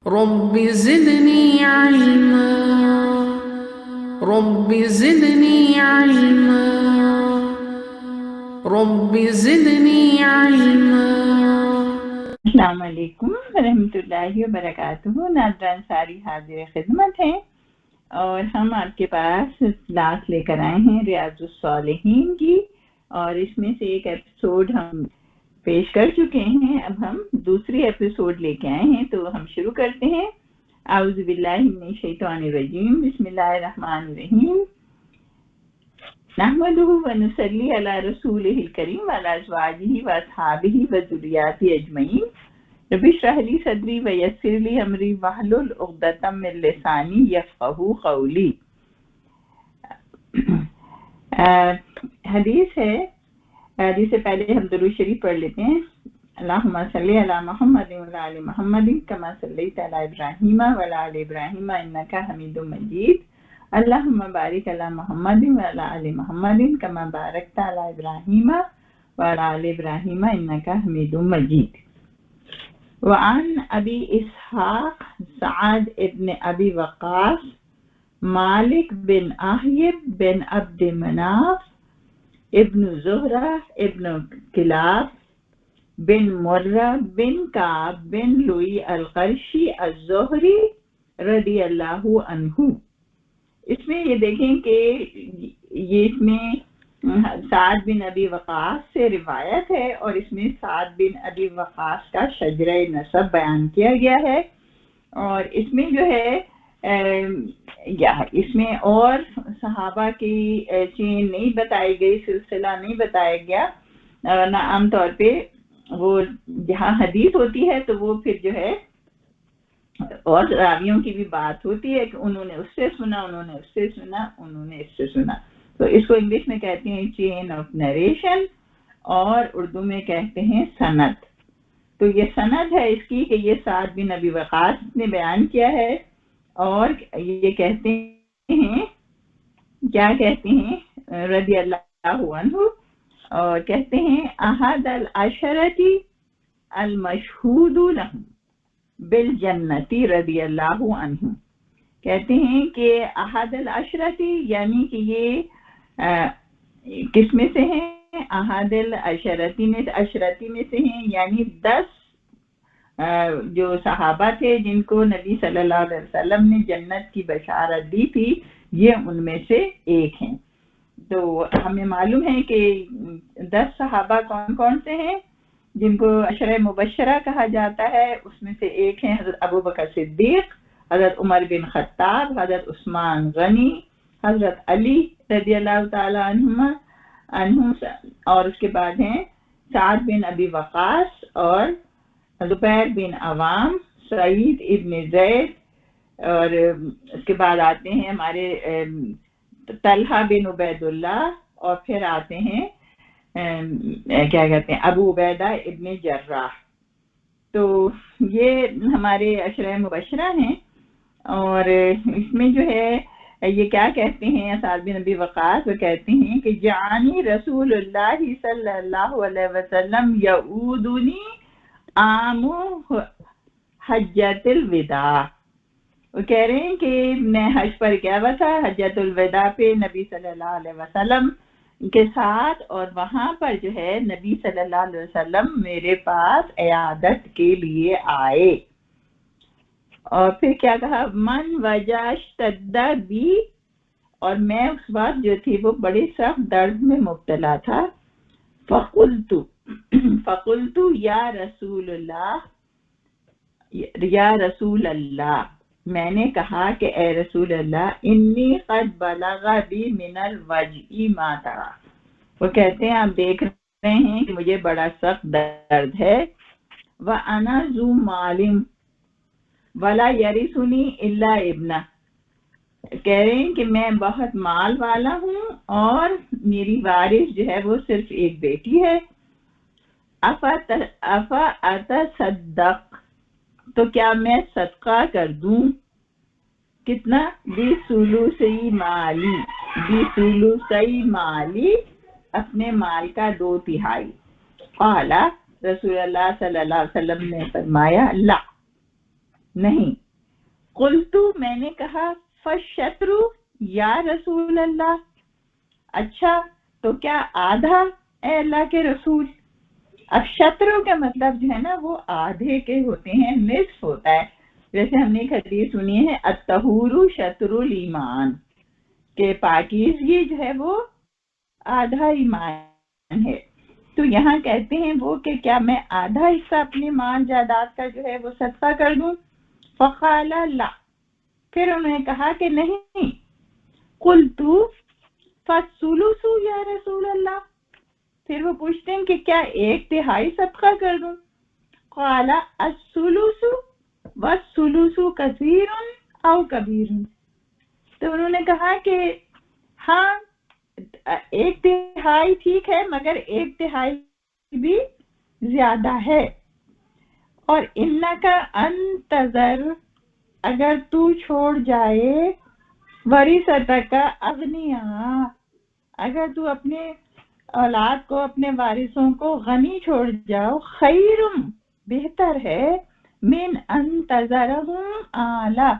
رب زدني علما رب زدني علما رب زدني علما. السلام علیکم ورحمۃ اللہ وبرکاتہ. ناظرین ساری حاضر خدمت ہیں اور ہم آپ کے پاس کلاس لے کر آئے ہیں ریاض الصالحین کی، اور اس میں سے ایک ایپیسوڈ ہم پیش کر چکے ہیں. اب ہم دوسری ایپیسوڈ لے کے آئے ہیں، تو ہم شروع کرتے ہیں. اعوذ باللہ من الشیطان الرجیم، بسم اللہ الرحمن الرحیم. نحمدہ ونصلی علی رسولہ الکریم وعلی ازواجہ واصحابہ وذریاتہ اجمعین. رب اشرح لی صدری ویسر لی امری واحلل عقدۃ من لسانی یفقہوا قولی. حدیث ہے، حدیث سے پہلے ہم درود شریف پڑھ لیتے ہیں. اللہم صلی علی محمد وعلی آل محمد کما صلیت علی ابراہیم وعلی آل ابراہیم انک حمید مجید. اللہم بارک علی محمد وعلی آل محمد کما بارکت علی ابراہیم وعلی آل ابراہیم انک حمید مجید. وعن ابی اسحاق سعد ابن ابی وقاص مالک بن احیب بن عبد مناف ابن زہرہ ابن کلاب بن مرہ بن کعب بن لوئی القرشی الزہری رضی اللہ عنہ. اس میں یہ دیکھیں کہ یہ اس میں سعد بن ابی وقاص سے روایت ہے، اور اس میں سعد بن ابی وقاص کا شجرہ نسب بیان کیا گیا ہے. اور اس میں جو ہے اس میں اور صحابہ کی چین نہیں بتائی گئی، سلسلہ نہیں بتایا گیا. نہ عام طور پہ وہ جہاں حدیث ہوتی ہے تو وہ پھر جو ہے اور راویوں کی بھی بات ہوتی ہے کہ انہوں نے اس سے سنا، انہوں نے اس سے سنا، انہوں نے اس سے سنا. تو اس کو انگلش میں کہتے ہیں چین آف نریشن، اور اردو میں کہتے ہیں سند. تو یہ سند ہے اس کی کہ یہ سعد بن ابی وقاص نے بیان کیا ہے، اور یہ کہتے ہیں، کیا کہتے ہیں، رضی اللہ عنہ، اور کہتے ہیں احد العشرتی المشہود لہم بالجنتی رضی اللہ عنہ. کہتے ہیں کہ احد العشرتی یعنی کہ یہ کس میں سے ہیں؟ احد العشرتی میں سے ہیں، یعنی 10 جو صحابہ تھے جن کو نبی صلی اللہ علیہ وسلم نے جنت کی بشارت دی تھی، یہ ان میں سے ایک ہیں. تو ہمیں معلوم ہے کہ 10 صحابہ کون کون سے ہیں جن کو عشرہ مبشرہ کہا جاتا ہے. اس میں سے ایک ہیں حضرت ابو بکر صدیق، حضرت عمر بن خطاب، حضرت عثمان غنی، حضرت علی رضی اللہ تعالی عنہم، اور اس کے بعد ہیں سعد بن ابی وقاص اور زبیر بن عوام، سعید ابن زید، اور اس کے بعد آتے ہیں ہمارے طلحہ بن عبید اللہ، اور پھر آتے ہیں کیا کہتے ہیں ابو عبیدہ ابن جراح. تو یہ ہمارے عشرہ مبشرہ ہیں. اور اس میں جو ہے یہ کیا کہتے ہیں سعد بن ابی وقاص، وہ کہتے ہیں کہ جعانی رسول اللہ صلی اللہ علیہ وسلم یعودنی عام حجۃ الوداع. وہ کہہ رہے ہیں کہ میں حج پر گیا ہوا تھا، حجۃ الوداع پہ نبی صلی اللہ علیہ وسلم کے ساتھ، اور وہاں پر جو ہے نبی صلی اللہ علیہ وسلم میرے پاس عیادت کے لیے آئے. اور پھر کیا کہا، من وجہ اشتد بی، اور میں اس وقت جو تھی وہ بڑے سخت درد میں مبتلا تھا. فقلت یا رسول اللہ، یا رسول اللہ، میں نے کہا کہ اے رسول اللہ، انی قد بلغ بی من الوجع ما ترى. وہ کہتے ہیں آپ دیکھ رہے ہیں کہ مجھے بڑا سخت درد ہے. وَأَنَا ذُو مَالٍ وَلَا يَرِثُنِي إِلَّا ابْنَةٌ، کہہ رہے ہیں کہ میں بہت مال والا ہوں اور میری وارث جو ہے وہ صرف ایک بیٹی ہے. افا اتصدق، تو کیا میں صدقہ کر دوں؟ کتنا؟ بِثُلُثِ مالی، بِثُلُثِ مالی، اپنے مال کا 2/3. قال، رسول اللہ صلی اللہ علیہ وسلم نے فرمایا لا، نہیں. قلتو میں نے کہا فالشطر یا رسول اللہ، اچھا تو کیا آدھا اے اللہ کے رسول. اب شطروں کا مطلب جو ہے نا وہ آدھے کے ہوتے ہیں، نصف ہوتا ہے. جیسے ہم نے ایک حدیث سنی ہے الطہور شطر الایمان، کہ پاکیزگی جو ہے وہ آدھا ایمان ہے. تو یہاں کہتے ہیں وہ کہ کیا میں آدھا حصہ اپنے مال جائیداد کا جو ہے وہ صدقہ کر دوں. فقال لا، پھر انہوں نے کہا کہ نہیں. قلتو فالثلث یا رسول اللہ، پھر وہ پوچھتے ہیں کہ کیا 1/3 صدقہ کر دوں. قال الثلث والثلث کثیر او کبیر، تو انہوں نے کہا کہ ہاں 1/3 ٹھیک ہے مگر 1/3 بھی زیادہ ہے. اور انک انتظر، اگر تو چھوڑ جائے ورثتک اغنیاء، اگر تو اپنے اولاد کو، اپنے وارثوں کو غنی چھوڑ جاؤ، خیرم بہتر ہے، من انتظرہم آلہ،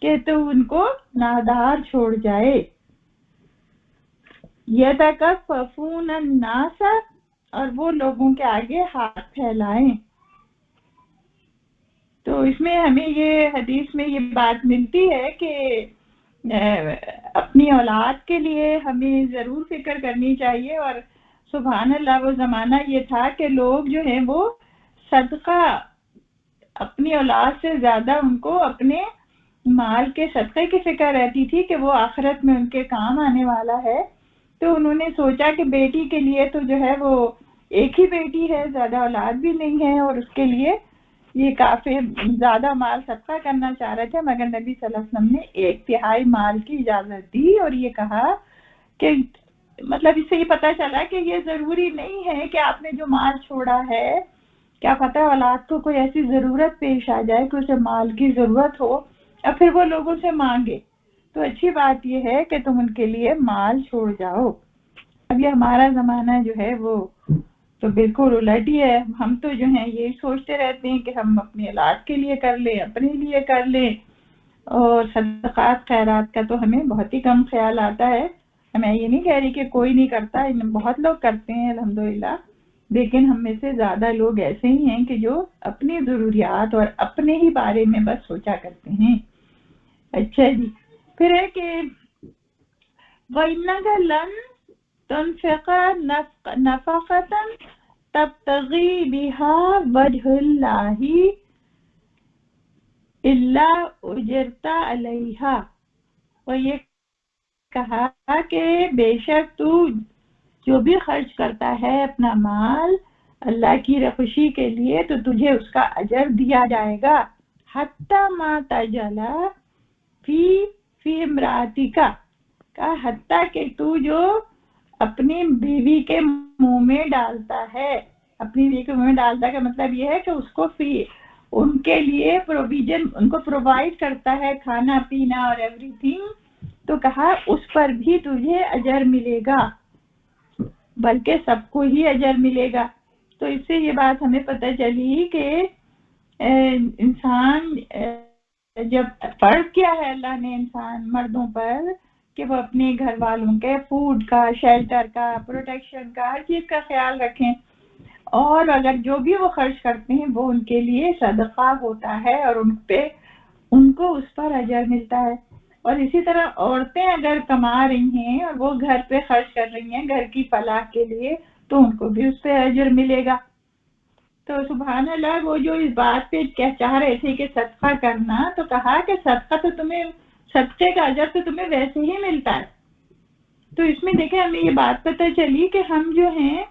کہ تو ان کو نادار چھوڑ جائے. یتکففون الناس، اور وہ لوگوں کے آگے ہاتھ پھیلائیں. تو اس میں ہمیں یہ حدیث میں یہ بات ملتی ہے کہ اپنی اولاد کے لیے ہمیں ضرور فکر کرنی چاہیے. اور سبحان اللہ وہ زمانہ یہ تھا کہ لوگ جو ہیں وہ صدقہ اپنی اولاد سے زیادہ ان کو اپنے مال کے صدقے کی فکر رہتی تھی کہ وہ آخرت میں ان کے کام آنے والا ہے. تو انہوں نے سوچا کہ بیٹی کے لیے تو جو ہے وہ ایک ہی بیٹی ہے، زیادہ اولاد بھی نہیں ہے، اور اس کے لیے یہ کافی زیادہ مال صدقہ کرنا چاہ رہے تھے. مگر نبی صلی اللہ علیہ وسلم نے 1/3 مال کی اجازت دی اور یہ کہا کہ مطلب اس سے یہ پتہ چلا کہ یہ ضروری نہیں ہے کہ آپ نے جو مال چھوڑا ہے، کیا پتہ اولاد کو کوئی ایسی ضرورت پیش آ جائے کہ اسے مال کی ضرورت ہو اور پھر وہ لوگوں سے مانگے. تو اچھی بات یہ ہے کہ تم ان کے لیے مال چھوڑ جاؤ. اب یہ ہمارا زمانہ جو ہے وہ تو بالکل الٹ ہی ہے. ہم تو جو ہیں یہی سوچتے رہتے ہیں کہ ہم اپنی اولاد کے لیے کر لیں، اپنے لیے کر لیں، اور صدقات خیرات کا تو ہمیں بہت ہی کم خیال آتا ہے. میں یہ نہیں کہہ رہی کہ کوئی نہیں کرتا، بہت لوگ کرتے ہیں الحمدللہ، لیکن ہم میں سے زیادہ لوگ ایسے ہی ہیں کہ جو اپنی ضروریات اور اپنے ہی بارے میں بس سوچا کرتے ہیں. اچھا جی، پھر ہے کہ وَإِنَّكَ لَن تُنْفِقَ نَفَقَةً تَبْتَغِي بِهَا وَجْهَ اللَّهِ إِلَّا أُجِرْتَ عَلَيْهَا. وہ یہ کہا کہ بے شک تو جو بھی خرچ کرتا ہے اپنا مال اللہ کی خوشی کے لیے تو تجھے اس کا اجر دیا جائے گا. حتی ما تجلا فی امراتک، کا حتیٰ کہ تو جو اپنی بیوی کے منہ میں ڈالتا ہے، اپنی بیوی کے منہ میں ڈالتا ہے کا مطلب یہ ہے کہ اس کو ان کے لیے پروویژن، ان کو پرووائڈ کرتا ہے کھانا پینا اور ایوری تھنگ. تو کہا اس پر بھی تجھے اجر ملے گا، بلکہ سب کو ہی اجر ملے گا. تو اس سے یہ بات ہمیں پتہ چلی کہ انسان جب فرض کیا ہے اللہ نے انسان مردوں پر کہ وہ اپنے گھر والوں کے فوڈ کا، شیلٹر کا، پروٹیکشن کا، ہر چیز کا خیال رکھیں، اور اگر جو بھی وہ خرچ کرتے ہیں وہ ان کے لیے صدقہ ہوتا ہے اور ان کو اس پر اجر ملتا ہے. اور اسی طرح عورتیں اگر کما رہی ہیں اور وہ گھر پہ خرچ کر رہی ہیں گھر کی فلاح کے لیے تو ان کو بھی اس پہ اجر ملے گا. تو سبحان اللہ وہ جو اس بات پہ کیا چاہ رہے تھے کہ صدقہ کرنا، تو کہا کہ صدقے کا اجر تو تمہیں ویسے ہی ملتا ہے. تو اس میں دیکھیں ہمیں یہ بات پتہ چلی کہ ہم جو ہیں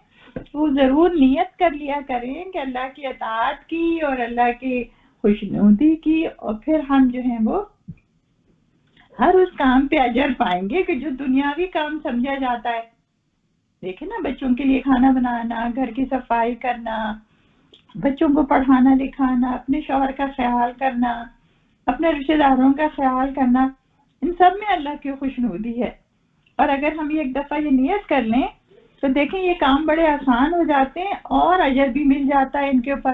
وہ ضرور نیت کر لیا کریں کہ اللہ کی اطاعت کی اور اللہ کی خوشنودی کی، اور پھر ہم جو ہیں وہ ہر اس کام پہ اجر پائیں گے کہ جو دنیاوی کام سمجھا جاتا ہے. دیکھیں نا، بچوں کے لیے کھانا بنانا، گھر کی صفائی کرنا، بچوں کو پڑھانا لکھانا، اپنے شوہر کا خیال کرنا، اپنے رشتہ داروں کا خیال کرنا، ان سب میں اللہ کی خوشنودی ہے. اور اگر ہم ایک دفعہ یہ نیت کر لیں تو دیکھیں یہ کام بڑے آسان ہو جاتے ہیں اور اجر بھی مل جاتا ہے ان کے اوپر.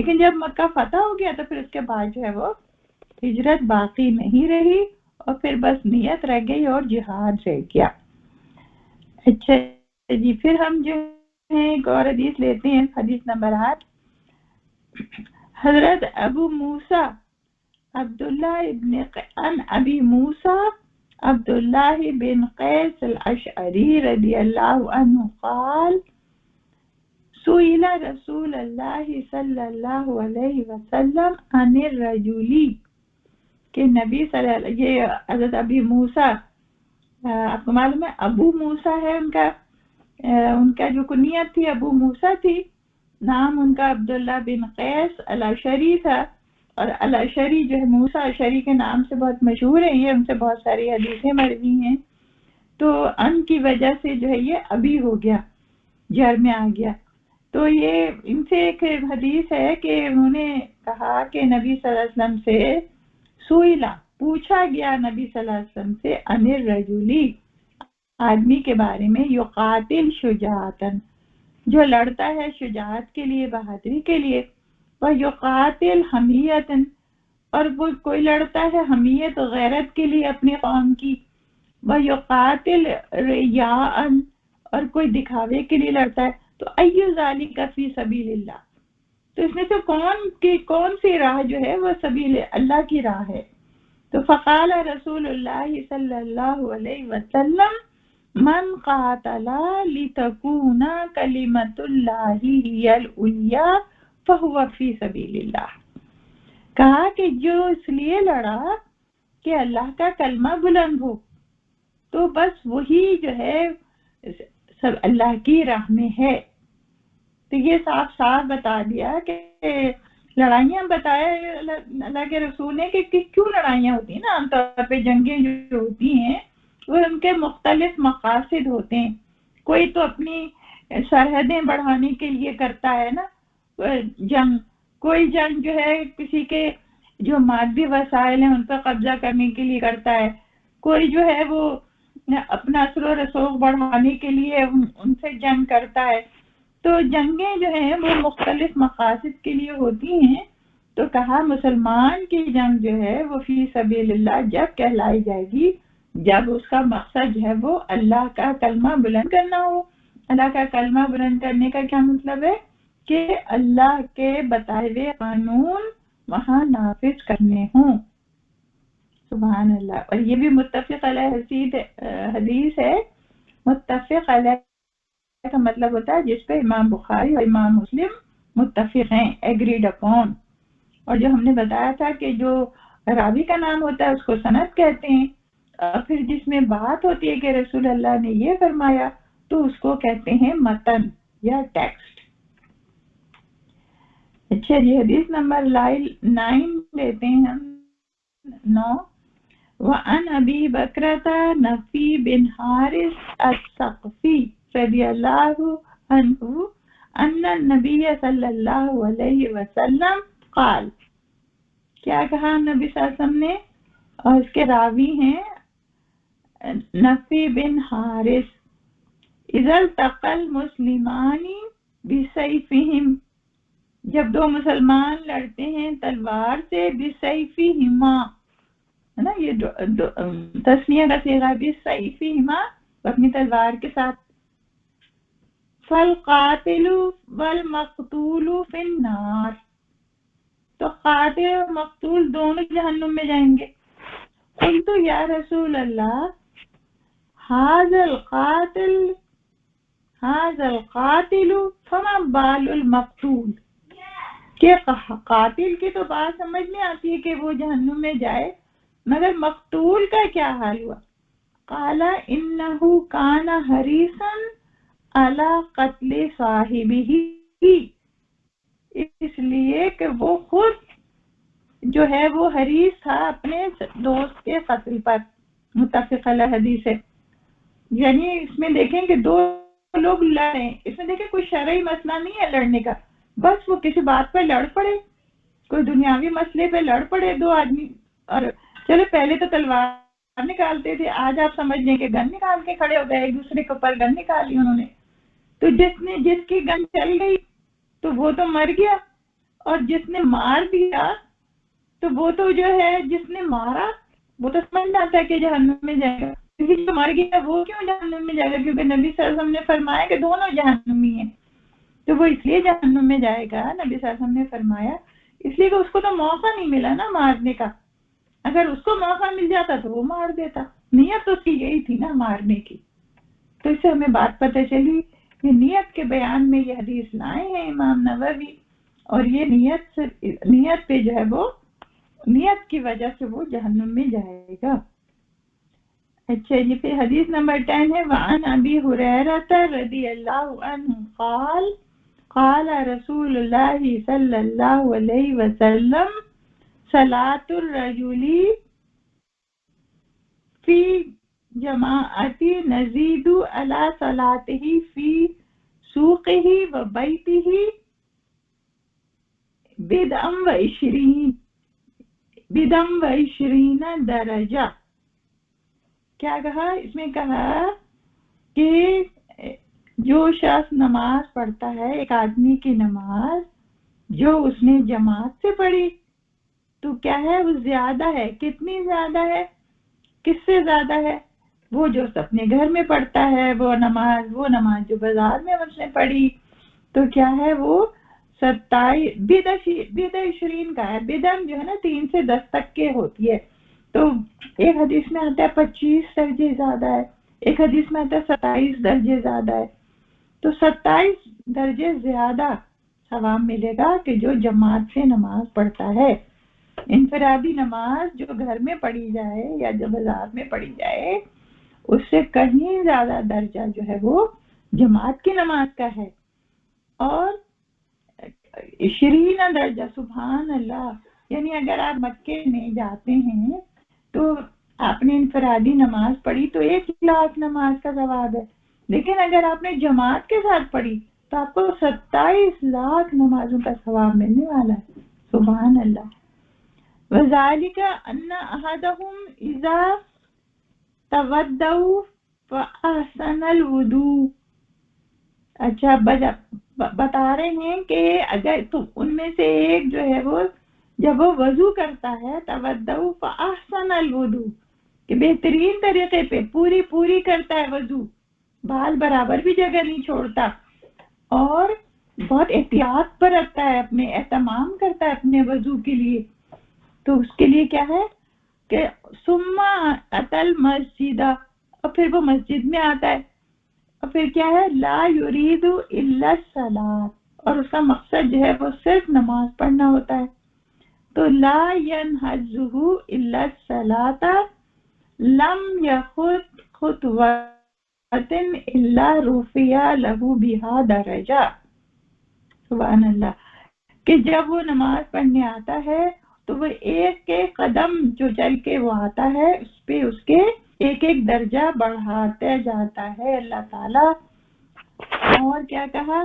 لیکن جب مکہ فتح ہو گیا تو پھر اس کے بعد جو ہے وہ ہجرت باقی نہیں رہی اور پھر بس نیت رہ گئی اور جہاد رہ گیا. اچھا جی، پھر ہم جو ہے ایک اور حدیث لیتے ہیں، حدیث نمبر 8. حضرت ابو موسیٰ عبداللہ عن ابی موسیٰ عبداللہ بن قیس الاشعری رضی اللہ عنہ قال سئل رسول اللہ صلی اللہ علیہ وسلم عن الرجل، کہ نبی صلی اللہ علیہ، یہ حضرت ابی موسیٰ، آپ کو معلوم ہے ابو موسیٰ ہے ان کا جو کنیت تھی ابو موسیٰ تھی، نام ان کا عبداللہ بن قیس الاشعری تھا، اور الاشعری جو ہے موسیٰ اشعری کے نام سے بہت مشہور ہے، یہ ان سے بہت ساری حدیثیں مروی ہیں. تو ان کی وجہ سے جو ہے یہ ابی ہو گیا، جر میں آ گیا. تو یہ ان سے ایک حدیث ہے کہ انہوں نے کہا کہ نبی صلی اللہ علیہ وسلم سے سئلا، پوچھا گیا نبی صلی اللہ علیہ وسلم سے، عن الرجل، آدمی کے بارے میں، یقاتل شجاعتن، جو لڑتا ہے شجاعت کے لیے، بہادری کے لیے، ویقاتل حمیتن، اور وہ کوئی لڑتا ہے حمیت غیرت کے لیے اپنی قوم کی، ویقاتل ریاءن، اور کوئی دکھاوے کے لیے لڑتا ہے. تو ایو ذالک فی سبیل اللہ، تو اس میں سے کون سی راہ جو ہے وہ سبیل اللہ کی راہ ہے. تو فقال رسول اللہ صلی اللہ علیہ وسلم من قاتل لتکون کلمۃ اللہ ہی العلیٰ فہو فی سبیل اللہ، کہا کہ جو اس لیے لڑا کہ اللہ کا کلمہ بلند ہو، تو بس وہی جو ہے سب اللہ کی راہ میں ہے. تو یہ صاف صاف بتا دیا کہ لڑائیاں بتایا اللہ کے رسول نے کہ کیوں لڑائیاں ہوتی ہیں نا. عام طور پہ جنگیں جو ہوتی ہیں وہ ان کے مختلف مقاصد ہوتے ہیں. کوئی تو اپنی سرحدیں بڑھانے کے لیے کرتا ہے نا جنگ، کوئی جنگ جو ہے کسی کے جو مادی وسائل ہیں ان پر قبضہ کرنے کے لیے کرتا ہے، کوئی جو ہے وہ اپنا اثر و رسوخ بڑھانے کے لیے ان سے جنگ کرتا ہے. تو جنگیں جو ہیں وہ مختلف مقاصد کے لیے ہوتی ہیں. تو کہا مسلمان کی جنگ جو ہے وہ فی سبیل اللہ جب کہلائی جائے گی جب اس کا مقصد جو ہے وہ اللہ کا کلمہ بلند کرنا ہو. اللہ کا کلمہ بلند کرنے کا کیا مطلب ہے کہ اللہ کے بتائے ہوئے قانون وہاں نافذ کرنے ہوں. سبحان اللہ. اور یہ بھی متفق علیہ حدیث ہے. متفق علیہ کا مطلب ہوتا ہے جس پہ امام بخاری اور امام مسلم متفق ہیں، ایگریڈ اپون. اور جو ہم نے بتایا تھا کہ جو راوی کا نام ہوتا ہے اس کو سند کہتے ہیں، اور پھر جس میں بات ہوتی ہے کہ رسول اللہ نے یہ فرمایا تو اس کو کہتے ہیں متن یا ٹیکسٹ. اچھا جی، حدیث نمبر 9 لیتے ہیں ہم. 9 وعن ابی بکرۃ نفی بن حارث الثقفی رضی اللہ عنہ ان النبی صلی اللہ علیہ وسلم قال، کیا کہا نبی صلی اللہ علیہ وسلم نے، اور اس کے راوی ہیں نفی بن حارث، اذا التقى المسلمان بسیفہم، جب دو مسلمان لڑتے ہیں تلوار سے، بسیفہما ہے نا، یہ تسنیہ کا صیغہ، بسیفہما، اپنی تلوار کے ساتھ. فالقاتل والمقتول فی النار، تو قاتل اور مقتول دونوں جہنم میں جائیں گے. قلت یا رسول اللہ ھذا القاتل فما بال المقتول، کہ قاتل کی تو بات سمجھ میں آتی ہے کہ وہ جہنم میں جائے، مگر مقتول کا کیا حال ہوا. قال انہ کان حریصا علی قتل صاحبہ، اس لیے کہ وہ خود جو ہے وہ حریص تھا اپنے دوست کے قتل پر. متفق علیہ حدیث ہے. یعنی اس میں دیکھیں کہ دو لوگ لڑیں، اس میں دیکھیں کوئی شرعی مسئلہ نہیں ہے لڑنے کا، بس وہ کسی بات پہ لڑ پڑے، کوئی دنیاوی مسئلے پہ لڑ پڑے دو آدمی. اور چلو پہلے تو تلوار نکالتے تھے، آج آپ سمجھ لیں کہ گن نکال کے کھڑے ہو گئے، ایک دوسرے کے اوپر گن نکالی انہوں نے. تو جس کی گن چل گئی تو وہ تو مر گیا، اور جس نے مار دیا تو وہ تو جو ہے جس نے مارا وہ تو سمجھ جاتا ہے کہ جہنم میں جائے گا، کیونکہ جو مر گیا وہ کیوں جہنم میں جائے گا؟ کیونکہ نبی صلی اللہ علیہ وسلم نے فرمایا کہ دونوں جہنمی ہیں، تو وہ اس لیے جہنم میں جائے گا، نبی صلی اللہ علیہ وسلم نے فرمایا، اس لیے کہ اس کو تو موقع نہیں ملا نا مارنے کا، اگر اس کو موقع مل جاتا تو وہ مار دیتا، نیت تو اس کی یہی تھی نا مارنے کی۔ تو اس سے ہمیں بات پتہ چلی کہ نیت کے بیان میں یہ حدیث لائے ہیں امام نووی، اور یہ نیت پہ جو ہے وہ نیت کی وجہ سے وہ جہنم میں جائے گا۔ اچھا یہ پھر حدیث نمبر 10 ہے، وعن ابی ہریرہ رضی اللہ عنہ قال قال رسول اللہ صلی اللہ علیہ وسلم صلاۃ الرجل فی جماعت نزید علی صلاته فی سوقه و بیته بدم و عشرین درجہ۔ کیا کہا اس میں؟ کہا کہ جو شخص نماز پڑھتا ہے، ایک آدمی کی نماز جو اس نے جماعت سے پڑھی، تو کیا ہے وہ زیادہ ہے۔ کتنی زیادہ ہے؟ کس سے زیادہ ہے؟ وہ جو اپنے گھر میں پڑھتا ہے وہ نماز جو بازار میں اس نے پڑھی، تو کیا ہے وہ 27 بدعشرین کا ہے۔ بدم جو ہے نا 3 سے 10 تک کے ہوتی ہے، تو ایک حدیث میں آتا ہے 25 درجے زیادہ ہے، ایک حدیث میں آتا ہے 27 درجے زیادہ ہے، تو 27 درجے زیادہ ثواب ملے گا کہ جو جماعت سے نماز پڑھتا ہے۔ انفرادی نماز جو گھر میں پڑھی جائے یا جو بازار میں پڑھی جائے اس سے کہیں زیادہ درجہ جو ہے وہ جماعت کی نماز کا ہے۔ اور 20 درجہ، سبحان اللہ، یعنی اگر آپ مکے میں جاتے ہیں تو آپ نے انفرادی نماز پڑھی تو 1 لاکھ نماز کا ثواب ہے، لیکن اگر آپ نے جماعت کے ساتھ پڑھی تو آپ کو 27 لاکھ نمازوں کا ثواب ملنے والا ہے، سبحان اللہ۔ وَذَلِكَ أَنَّ أَحَدَهُمْ إِذَا تَوَضَّأَ فَأَحْسَنَ الْوُضُوءَ۔ اچھا بتا رہے ہیں کہ اگر تم ان میں سے ایک جو ہے وہ جب وہ وضو کرتا ہے، تَوَضَّأَ فَأَحْسَنَ الْوُضُوءَ، کہ بہترین طریقے پہ پوری کرتا ہے وضو، بال برابر بھی جگہ نہیں چھوڑتا، اور بہت احتیاط پر رکھتا ہے، اپنے اہتمام کرتا ہے اپنے وضو کے لیے، تو اس کے لیے کیا ہے کہ ثم اتى المسجد، اور پھر وہ مسجد میں آتا ہے، اور پھر کیا ہے لا یرید الا الصلاۃ، اور اس کا مقصد جو ہے وہ صرف نماز پڑھنا ہوتا ہے، تو لا ينهزه الا الصلاۃ لم يخط خطوۃ الا رفع له بها درجہ۔ سبحان اللہ، کہ جب وہ نماز پڑھنے آتا ہے تو وہ ایک ایک قدم جو چل کے وہ آتا ہے اس پہ اس کے ایک ایک درجہ بڑھاتے جاتا ہے اللہ تعالی۔ اور کیا کہا؟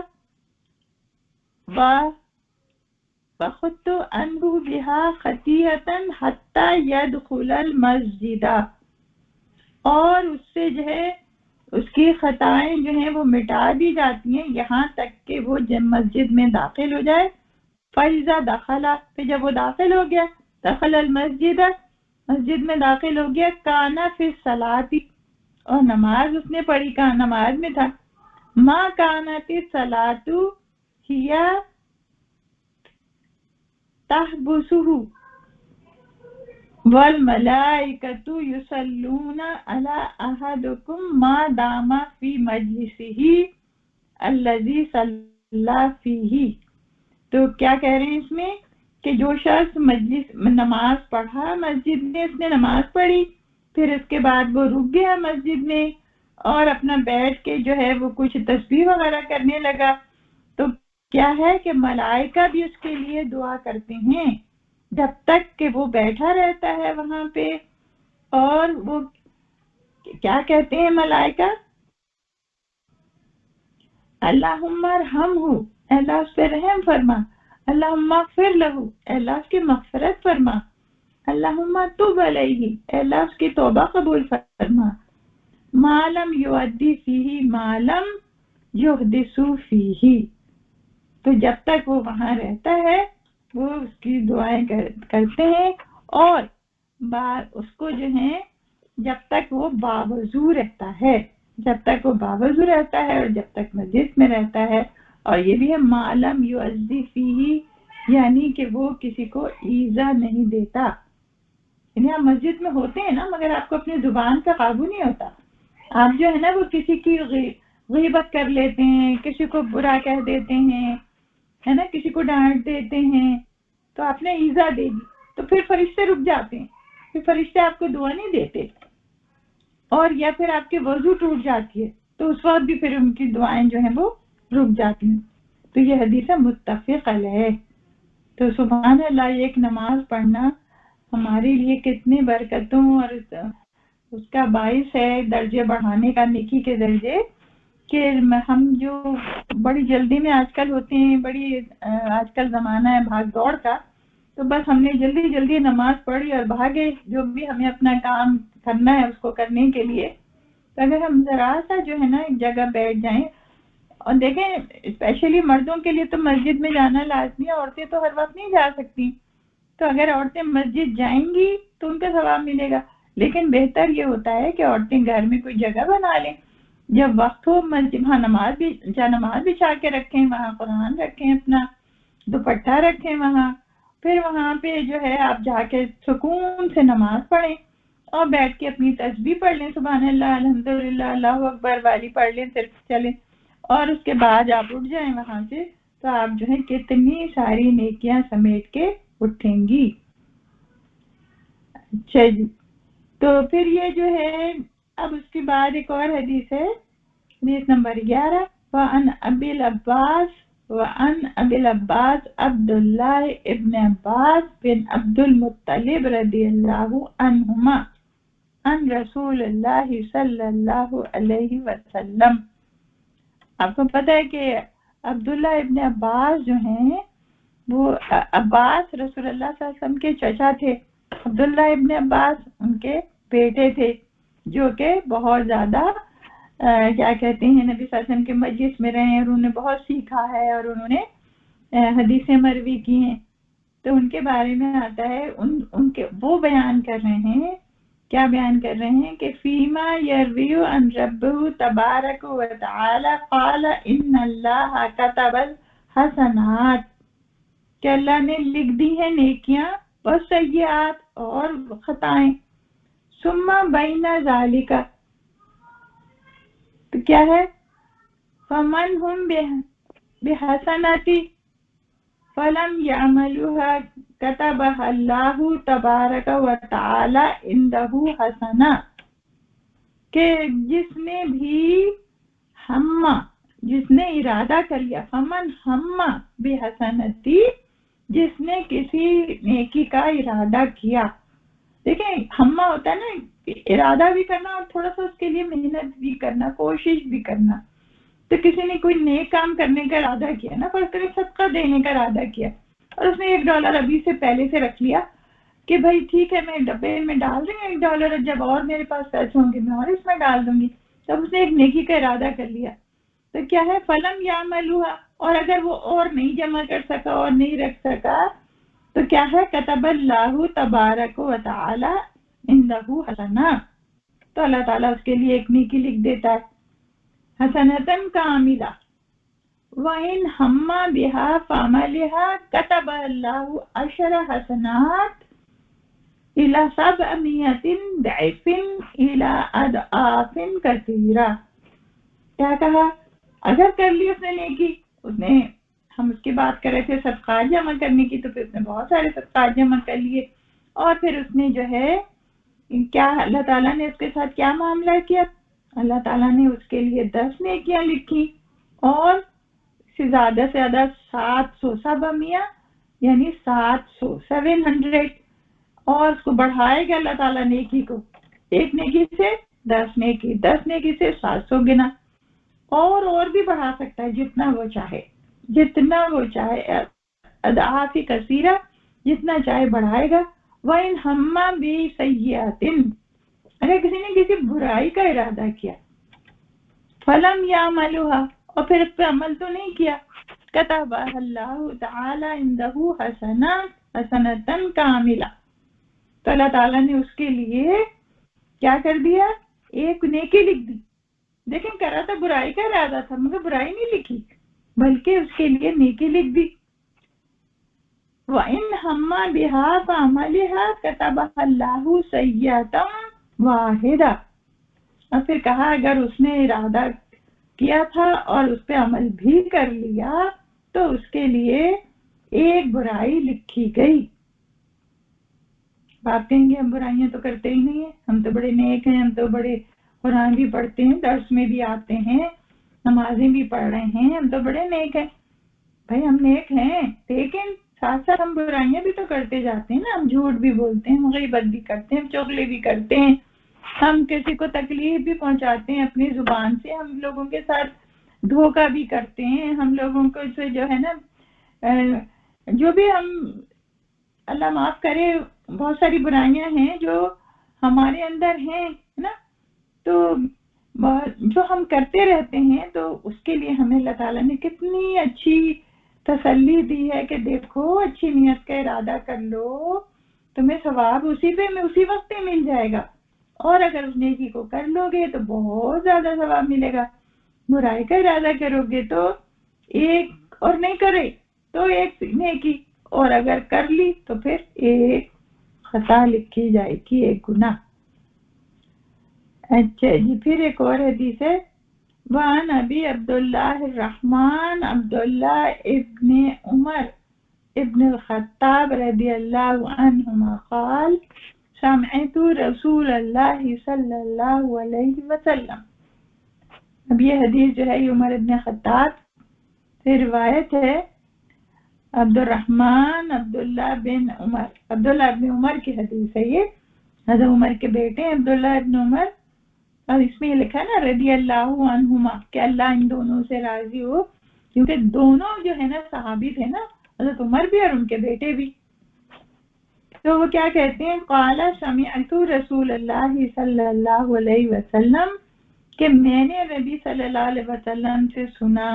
وَخُطُّ عَنْهُ بِهَا خَطِيئَةً حَتَّى يَدْخُلَ الْمَسْجِدَ، اور اس سے جو ہے اس کی خطائیں جو ہیں وہ مٹا دی جاتی ہیں یہاں تک کہ وہ جب مسجد میں داخل ہو جائے۔ فَإِذَا دَخَلَ، پھر جب وہ داخل ہو گیا، دخل المسجد، مسجد میں داخل ہو گیا، کَانَ فِي الصَّلَاةِ، اور نماز اس نے پڑھی، کہاں نماز میں تھا، مَا كَانَتِ الصَّلَاةُ هِيَ تَحْبُسُهُ وَالْمَلَائِكَةُ يُصَلُّونَ عَلَى أَحَدِكُمْ مَا دَامَ فِي مَجْلِسِهِ الَّذِي صَلَّى فِيهِ۔ تو کیا کہہ رہے ہیں اس میں کہ جو شخص نماز پڑھا مسجد میں، اس نے نماز پڑھی، پھر اس کے بعد وہ رک گیا مسجد میں اور اپنا بیٹھ کے جو ہے وہ کچھ تسبیح وغیرہ کرنے لگا، تو کیا ہے کہ ملائکہ بھی اس کے لیے دعا کرتے ہیں جب تک کہ وہ بیٹھا رہتا ہے وہاں پہ۔ اور وہ کیا کہتے ہیں ملائکہ؟ اللہم ارحمہ، اللہ اس پہ رحم فرما، اللہم اغفر لہ، اللہ اس کی مغفرت فرما، اللہم تب علیہ، اللہ اس کی توبہ قبول فرما، ما لم یؤدی فیہ ما لم یحدث فیہ، تو جب تک وہ وہاں رہتا ہے وہ اس کی دعائیں کرتے ہیں، اور اس کو جو ہے جب تک وہ باوضو رہتا ہے، جب تک وہ باوضو رہتا ہے اور جب تک مسجد میں رہتا ہے، اور یہ بھی ہے معلم یؤذی فیہ، یعنی کہ وہ کسی کو ایذا نہیں دیتا. یعنی آپ مسجد میں ہوتے ہیں نا، مگر آپ کو اپنی زبان کا قابو نہیں ہوتا، آپ جو ہے نا وہ کسی کی غیبت کر لیتے ہیں، کسی کو برا کہہ دیتے ہیں، ہے نا، کسی کو ڈانٹ دیتے ہیں، تو آپ نے ایذا دے دی، تو پھر فرشتے رک جاتے ہیں، پھر فرشتے آپ کو دعا نہیں دیتے. اور یا پھر آپ کے وضو ٹوٹ جاتی ہے تو اس وقت بھی پھر ان کی دعائیں جو ہیں وہ رک جاتی ہیں. تو یہ حدیث متفق علیہ. تو سبحان اللہ، ایک نماز پڑھنا ہمارے لیے کتنی برکتوں اور اس کا باعث ہے درجے بڑھانے کا، نیکی کے درجے، کہ ہم جو بڑی جلدی میں آج کل ہوتے ہیں، بڑی آج کل زمانہ ہے بھاگ دوڑ کا، تو بس ہم نے جلدی جلدی نماز پڑھی اور بھاگے جو بھی ہمیں اپنا کام کرنا ہے اس کو کرنے کے لیے. تو اگر ہم ذرا سا جو ہے نا ایک جگہ بیٹھ جائیں، اور دیکھیں اسپیشلی مردوں کے لیے تو مسجد میں جانا لازمی ہے، عورتیں تو ہر وقت نہیں جا سکتی، تو اگر عورتیں مسجد جائیں گی تو ان کا ثواب ملے گا. لیکن بہتر یہ ہوتا ہے کہ عورتیں گھر میں کوئی جگہ بنا لیں، جب وقت ہو مسجد، وہاں نماز بچھا کے رکھیں، وہاں قرآن رکھیں، اپنا دوپٹہ رکھیں وہاں، پھر وہاں پہ جو ہے آپ جا کے سکون سے نماز پڑھیں اور بیٹھ کے اپنی تسبیح پڑھ لیں، سبحان اللہ، الحمدللہ، اللہ اکبر والی پڑھ لیں، صرف چلیں، اور اس کے بعد آپ اٹھ جائیں وہاں سے، تو آپ جو ہے کتنی ساری نیکیاں سمیٹ کے اٹھیں گی. اچھا جی، تو پھر یہ جو ہے اب اس کے بعد ایک اور حدیث ہے، حدیث نمبر 11، وعن ابی العباس عبداللہ ابن عباس بن عبد المطلب رضی اللہ عنہما عن رسول اللہ صلی اللہ علیہ وسلم. آپ کو پتہ ہے کہ عبداللہ ابن عباس جو ہیں وہ عباس رسول اللہ صلی اللہ علیہ وسلم کے چچا تھے، عبداللہ ابن عباس ان کے بیٹے تھے، جو کہ بہت زیادہ کیا کہتے ہیں نبی صلی اللہ علیہ وسلم کے مجلس میں رہے ہیں، اور انہوں نے بہت سیکھا ہے اور انہوں نے حدیثیں مروی کی ہیں. تو ان کے بارے میں آتا ہے، ان کے وہ بیان کر رہے ہیں، کیا بیان کر رہے ہیں کہ فیما یروی عن ربہ تبارک و تعالی قال ان اللہ کتب الحسنات، کہ اللہ نے لکھ دی ہے نیکیاں اور سیئات اور خطائیں. ثم بین ذالک، تو کیا ہے، فمن ہم بحسناتی فلم یعملوها کتبها اللہ تبارک و تعالی عنده حسنہ، کہ جس نے بھی جس نے ارادہ کر لیا، فمن ہم بحسناتی، جس نے کسی نیکی کا ارادہ کیا. دیکھیں ہمہ ہوتا ہے نا ارادہ بھی کرنا اور تھوڑا سا اس کے لیے محنت بھی کرنا، کوشش بھی کرنا. تو کسی نے کوئی نیک کام کرنے کا ارادہ کیا نا، فرض کریں صدقہ دینے کا ارادہ کیا، اور اس نے $1 ابھی سے پہلے سے رکھ لیا کہ بھائی ٹھیک ہے میں ڈبے میں ڈال دیں گے $1، جب اور میرے پاس پیسے ہوں گے میں اور اس میں ڈال دوں گی. تب اس نے ایک نیکی کا ارادہ کر لیا، تو کیا ہے، فلم یعملوها، اور اگر وہ اور نہیں جمع کر سکا اور نہیں رکھ سکا تو کیا ہے، کتب اللہ تبارک و تعالی عنده حسنہ، تو اللہ تعالیٰ اس کے لیے ایک نیکی لکھ دیتا ہے، حسنتن کاملہ. وَإِنْ ہَمَّ بِهَا فَعَمَلِهَا كَتَبَ اللَّهُ 10 حسنات إِلَى 700 ضعف إِلَى أَضْعَافٍ كَثِيرَةٍ. کیا کہا، اگر کر لی اس نے نیکی، اس نے، ہم اس کی بات کر رہے تھے صدقات جمع کرنے کی، تو پھر اس نے بہت سارے صدقات جمع کر لیے، اور پھر اس نے جو ہے کیا، اللہ تعالیٰ نے اس کے ساتھ کیا معاملہ کیا، اللہ تعالیٰ نے اس کے لیے 10 نیکیاں لکھی، اور زیادہ سے زیادہ 700 700، یعنی 700، اور اس کو بڑھائے گا اللہ تعالیٰ نیکی کو، ایک نیکی سے 10 نیکی، 10 نیکی سے 700 گنا، اور بھی بڑھا سکتا ہے جتنا وہ چاہے، جتنا وہ چاہے، اضعاف کثیرہ، جتنا چاہے بڑھائے گا. وَإِنْ ہَمَّ بِسَیِّئَةٍ، اگر کسی نے کسی برائی کا ارادہ کیا، فَلَمْ يَعْمَلُهَا، اور پھر اس پہ عمل تو نہیں کیا، كتبها الله تعالی عنده حسنۃ کاملہ، تو اللہ تعالیٰ نے اس کے لیے کیا کر دیا؟ ایک نیکی لکھ دی. لیکن کرا تو برائی کا ارادہ تھا مگر برائی نہیں لکھی بلکہ اس کے لیے نیکی لکھ دی. وَإِنْ هَمَّ بِهَا فَعَمَلِهَا كَتَبَهَا اللَّهُ سَيِّئَةً وَاحِدَةً، اور پھر کہا اگر اس نے ارادہ کیا تھا اور اس پہ عمل بھی کر لیا تو اس کے لیے ایک برائی لکھی گئی. آپ کہیں گے ہم برائیاں تو کرتے ہی نہیں ہیں، ہم تو بڑے نیک ہیں، ہم تو بڑے قرآن بھی پڑھتے ہیں، درس میں بھی آتے ہیں، نمازیں بھی پڑھ رہے ہیں، ہم تو بڑے نیک ہیں. بھائی ہم نیک ہیں لیکن ساتھ ساتھ ہم برائیاں بھی تو کرتے جاتے ہیں نا. ہم جھوٹ بھی بولتے ہیں، غیبت بھی کرتے ہیں، چغلے بھی کرتے ہیں، ہم کسی کو تکلیف بھی پہنچاتے ہیں اپنی زبان سے، ہم لوگوں کے ساتھ دھوکہ بھی کرتے ہیں، ہم لوگوں کو سے جو ہے نا جو بھی ہم اللہ معاف کرے بہت ساری برائیاں ہیں جو ہمارے اندر ہیں نا، تو جو ہم کرتے رہتے ہیں تو اس کے لیے ہمیں اللہ تعالیٰ نے کتنی اچھی تسلی دی ہے کہ دیکھو اچھی نیت کا ارادہ کر لو، تمہیں ثواب اسی وقت ہی مل جائے گا، اور اگر اس نیکی کو کر لو گے تو بہت زیادہ ثواب ملے گا. برائی کا ارادہ کرو گے تو ایک، اور نہیں کرے تو ایک نیکی، اور اگر کر لی تو پھر ایک خطا لکھی جائے گی، ایک گناہ. اچھا جی، پھر ایک اور حدیث ہے، وعن ابی عبداللہ الرحمن عبداللہ ابن عمر ابن الخطاب رضی اللہ عنہما قال سمعت رسول اللہ صلی اللہ علیہ وسلم. اب یہ حدیث جو ہے یہ عمر ابن خطاب سے روایت ہے. عبد الرحمن عبداللہ بن عمر، عبداللہ ابن عمر کی حدیث ہے یہ، حضرت عمر کے بیٹے ہیں عبداللہ ابن عمر، اور اس میں یہ لکھا ہے نا رضی اللہ عنہما کہ اللہ ان دونوں سے راضی ہو، کیونکہ دونوں جو ہے نا صحابی تھے نا، حضرت عمر بھی اور ان کے بیٹے بھی. تو وہ کیا کہتے ہیں، قال سمعت رسول اللہ صلی اللہ علیہ وسلم، کہ میں نے نبی صلی اللہ علیہ وسلم سے سنا.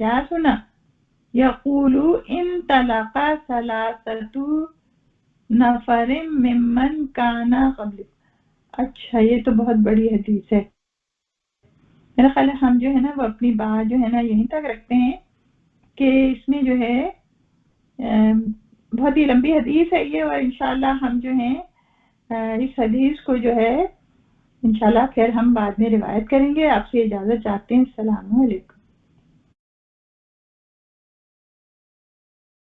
کیا سنا؟ یقول انطلق ثلاثۃ نفر ممن کان قبل. اچھا یہ تو بہت بڑی حدیث ہے. میرا خیال ہے ہم جو ہے نا وہ اپنی بات جو ہے نا یہیں تک رکھتے ہیں کہ اس میں جو ہے بہت ہی لمبی حدیث ہے یہ، اور انشاءاللہ ہم جو ہیں اس حدیث کو جو ہے انشاءاللہ پھر ہم بعد میں روایت کریں گے. آپ سے اجازت چاہتے ہیں. السلام علیکم.